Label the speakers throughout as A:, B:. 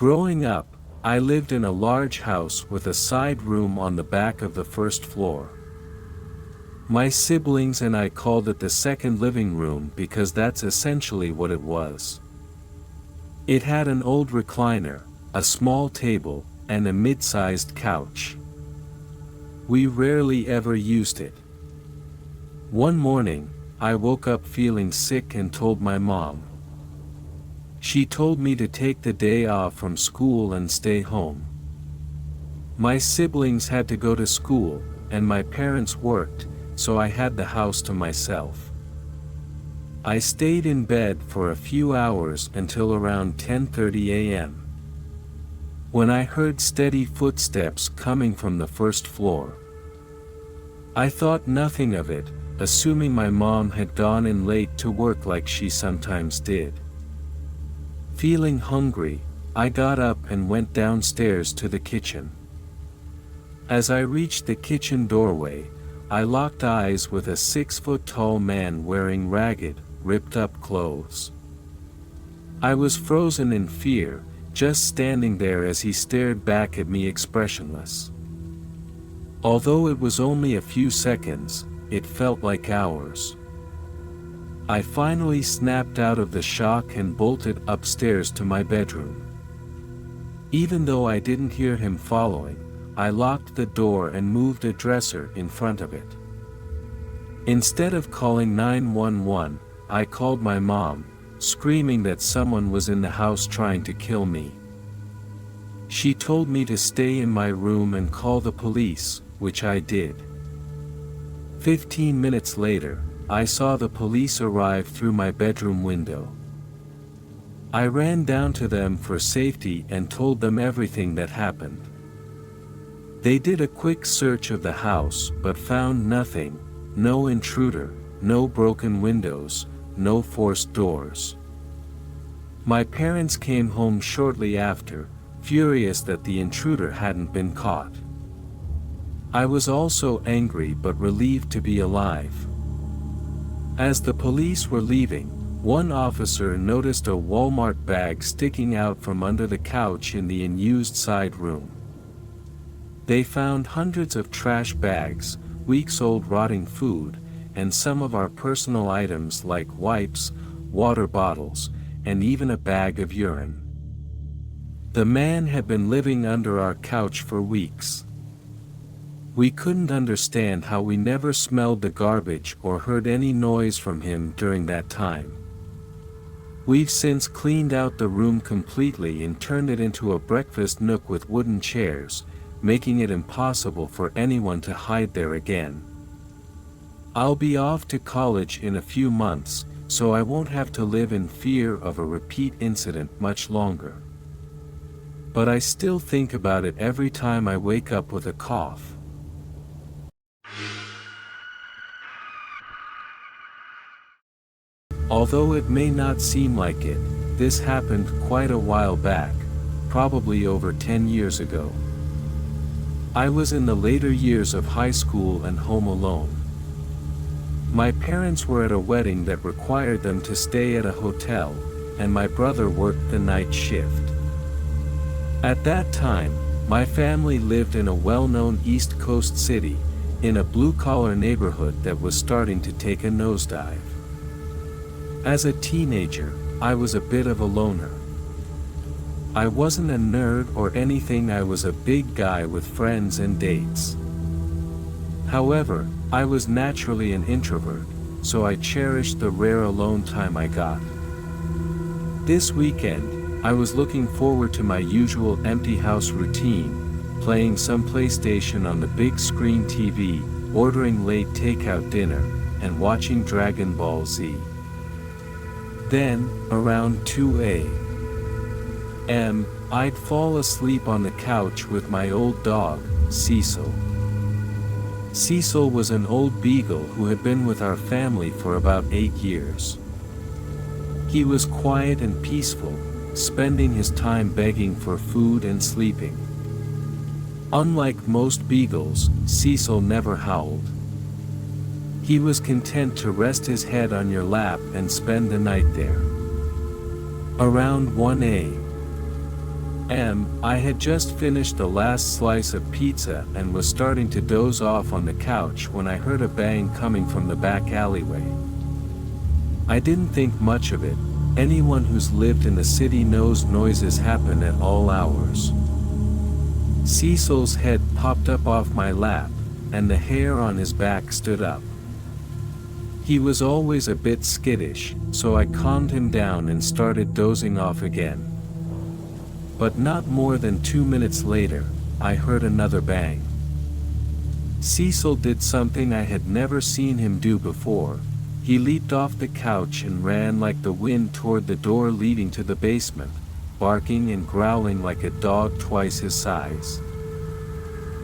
A: Growing up, I lived in a large house with a side room on the back of the first floor. My siblings and I called it the second living room because that's essentially what it was. It had an old recliner, a small table, and a mid-sized couch. We rarely ever used it. One morning, I woke up feeling sick and told my mom. She told me to take the day off from school and stay home. My siblings had to go to school, and my parents worked, so I had the house to myself. I stayed in bed for a few hours until around 10:30 a.m. when I heard steady footsteps coming from the first floor. I thought nothing of it, assuming my mom had gone in late to work like she sometimes did. Feeling hungry, I got up and went downstairs to the kitchen. As I reached the kitchen doorway, I locked eyes with a 6-foot-tall man wearing ragged, ripped-up clothes. I was frozen in fear, just standing there as he stared back at me expressionless. Although it was only a few seconds, it felt like hours. I finally snapped out of the shock and bolted upstairs to my bedroom. Even though I didn't hear him following, I locked the door and moved a dresser in front of it. Instead of calling 911, I called my mom, screaming that someone was in the house trying to kill me. She told me to stay in my room and call the police, which I did. 15 minutes later, I saw the police arrive through my bedroom window. I ran down to them for safety and told them everything that happened. They did a quick search of the house but found nothing, no intruder, no broken windows, no forced doors. My parents came home shortly after, furious that the intruder hadn't been caught. I was also angry but relieved to be alive. As the police were leaving, one officer noticed a Walmart bag sticking out from under the couch in the unused side room. They found hundreds of trash bags, weeks-old rotting food, and some of our personal items like wipes, water bottles, and even a bag of urine. The man had been living under our couch for weeks. We couldn't understand how we never smelled the garbage or heard any noise from him during that time. We've since cleaned out the room completely and turned it into a breakfast nook with wooden chairs, making it impossible for anyone to hide there again. I'll be off to college in a few months, so I won't have to live in fear of a repeat incident much longer. But I still think about it every time I wake up with a cough. Although it may not seem like it, this happened quite a while back, probably over 10 years ago. I was in the later years of high school and home alone. My parents were at a wedding that required them to stay at a hotel, and my brother worked the night shift. At that time, my family lived in a well-known East Coast city, in a blue-collar neighborhood that was starting to take a nosedive. As a teenager, I was a bit of a loner. I wasn't a nerd or anything, I was a big guy with friends and dates. However, I was naturally an introvert, so I cherished the rare alone time I got. This weekend, I was looking forward to my usual empty house routine, playing some PlayStation on the big screen TV, ordering late takeout dinner, and watching Dragon Ball Z. Then, around 2 a.m., I'd fall asleep on the couch with my old dog, Cecil. Cecil was an old beagle who had been with our family for about 8 years. He was quiet and peaceful, spending his time begging for food and sleeping. Unlike most beagles, Cecil never howled. He was content to rest his head on your lap and spend the night there. Around 1 a.m., I had just finished the last slice of pizza and was starting to doze off on the couch when I heard a bang coming from the back alleyway. I didn't think much of it. Anyone who's lived in the city knows noises happen at all hours. Cecil's head popped up off my lap, and the hair on his back stood up. He was always a bit skittish, so I calmed him down and started dozing off again. But not more than 2 minutes later, I heard another bang. Cecil did something I had never seen him do before. He leaped off the couch and ran like the wind toward the door leading to the basement, barking and growling like a dog twice his size.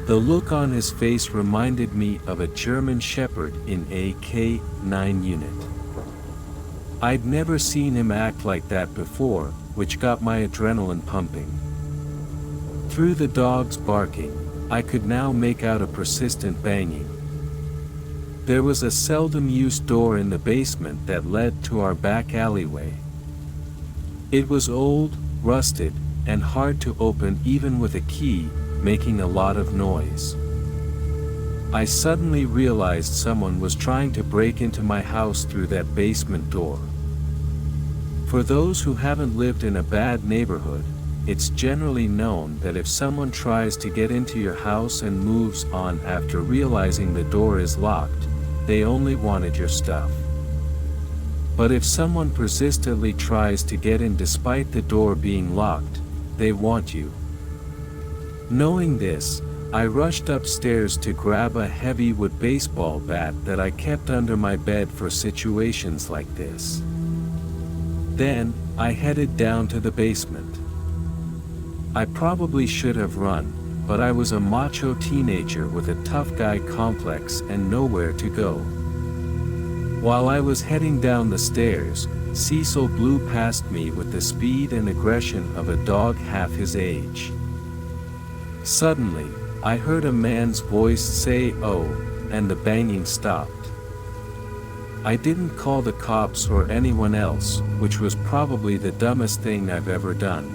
A: The look on his face reminded me of a German Shepherd in a K-9 unit. I'd never seen him act like that before, which got my adrenaline pumping. Through the dog's barking, I could now make out a persistent banging. There was a seldom-used door in the basement that led to our back alleyway. It was old, rusted, and hard to open even with a key, making a lot of noise. I suddenly realized someone was trying to break into my house through that basement door. For those who haven't lived in a bad neighborhood, it's generally known that if someone tries to get into your house and moves on after realizing the door is locked, they only wanted your stuff. But if someone persistently tries to get in despite the door being locked, they want you. Knowing this, I rushed upstairs to grab a heavy wood baseball bat that I kept under my bed for situations like this. Then, I headed down to the basement. I probably should have run, but I was a macho teenager with a tough guy complex and nowhere to go. While I was heading down the stairs, Cecil blew past me with the speed and aggression of a dog half his age. Suddenly, I heard a man's voice say "Oh," and the banging stopped. I didn't call the cops or anyone else, which was probably the dumbest thing I've ever done.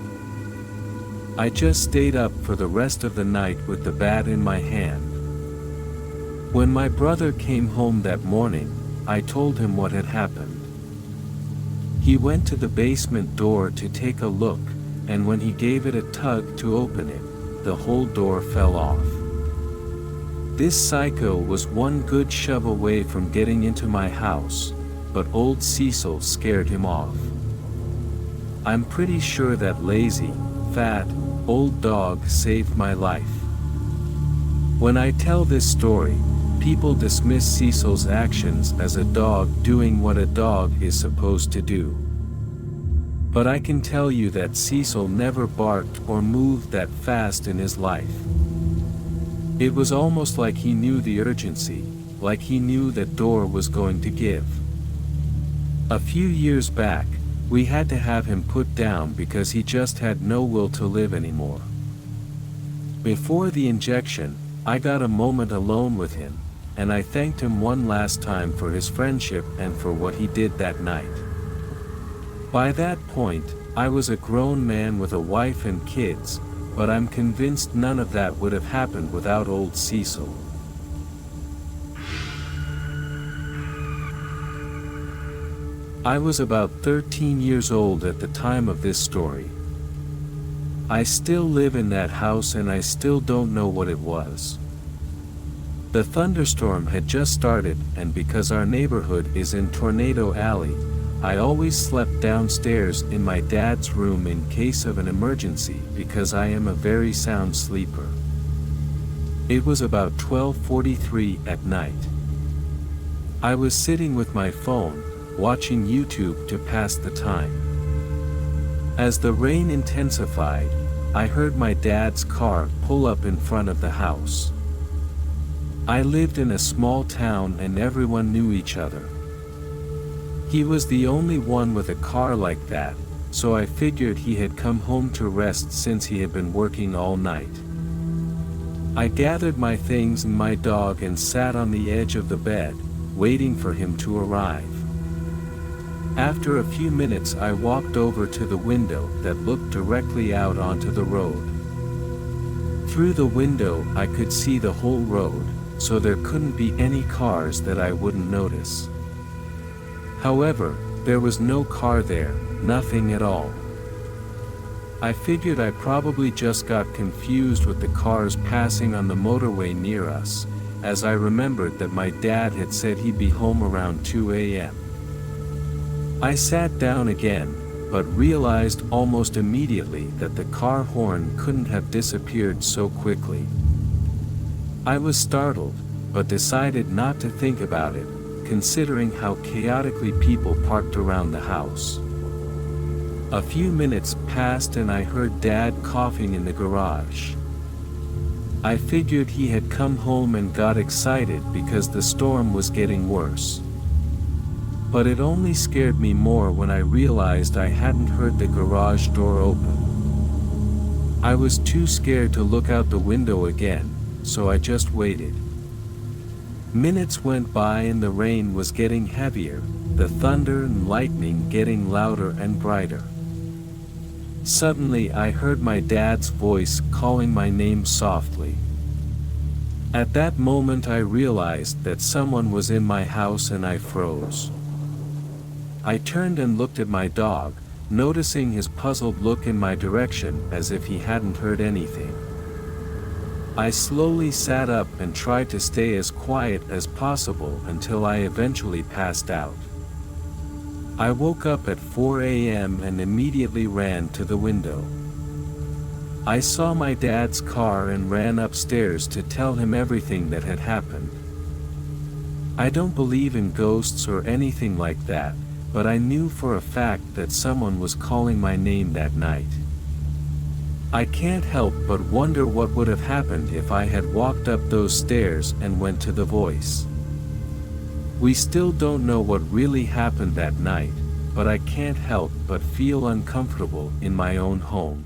A: I just stayed up for the rest of the night with the bat in my hand. When my brother came home that morning, I told him what had happened. He went to the basement door to take a look, and when he gave it a tug to open it, the whole door fell off. This psycho was one good shove away from getting into my house, but old Cecil scared him off. I'm pretty sure that lazy, fat, old dog saved my life. When I tell this story, people dismiss Cecil's actions as a dog doing what a dog is supposed to do. But I can tell you that Cecil never barked or moved that fast in his life. It was almost like he knew the urgency, like he knew that door was going to give. A few years back, we had to have him put down because he just had no will to live anymore. Before the injection, I got a moment alone with him, and I thanked him one last time for his friendship and for what he did that night. By that point, I was a grown man with a wife and kids, but I'm convinced none of that would have happened without old Cecil. I was about 13 years old at the time of this story. I still live in that house and I still don't know what it was. The thunderstorm had just started, and because our neighborhood is in Tornado Alley, I always slept downstairs in my dad's room in case of an emergency because I am a very sound sleeper. It was about 12:43 at night. I was sitting with my phone, watching YouTube to pass the time. As the rain intensified, I heard my dad's car pull up in front of the house. I lived in a small town and everyone knew each other. He was the only one with a car like that, so I figured he had come home to rest since he had been working all night. I gathered my things and my dog and sat on the edge of the bed, waiting for him to arrive. After a few minutes I walked over to the window that looked directly out onto the road. Through the window I could see the whole road, so there couldn't be any cars that I wouldn't notice. However, there was no car there, nothing at all. I figured I probably just got confused with the cars passing on the motorway near us, as I remembered that my dad had said he'd be home around 2 a.m. I sat down again, but realized almost immediately that the car horn couldn't have disappeared so quickly. I was startled, but decided not to think about it, considering how chaotically people parked around the house. A few minutes passed and I heard Dad coughing in the garage. I figured he had come home and got excited because the storm was getting worse. But it only scared me more when I realized I hadn't heard the garage door open. I was too scared to look out the window again, so I just waited. Minutes went by and the rain was getting heavier, the thunder and lightning getting louder and brighter. Suddenly I heard my dad's voice calling my name softly. At that moment I realized that someone was in my house and I froze. I turned and looked at my dog, noticing his puzzled look in my direction as if he hadn't heard anything. I slowly sat up and tried to stay as quiet as possible until I eventually passed out. I woke up at 4 a.m. and immediately ran to the window. I saw my dad's car and ran upstairs to tell him everything that had happened. I don't believe in ghosts or anything like that, but I knew for a fact that someone was calling my name that night. I can't help but wonder what would have happened if I had walked up those stairs and went to the voice. We still don't know what really happened that night, but I can't help but feel uncomfortable in my own home.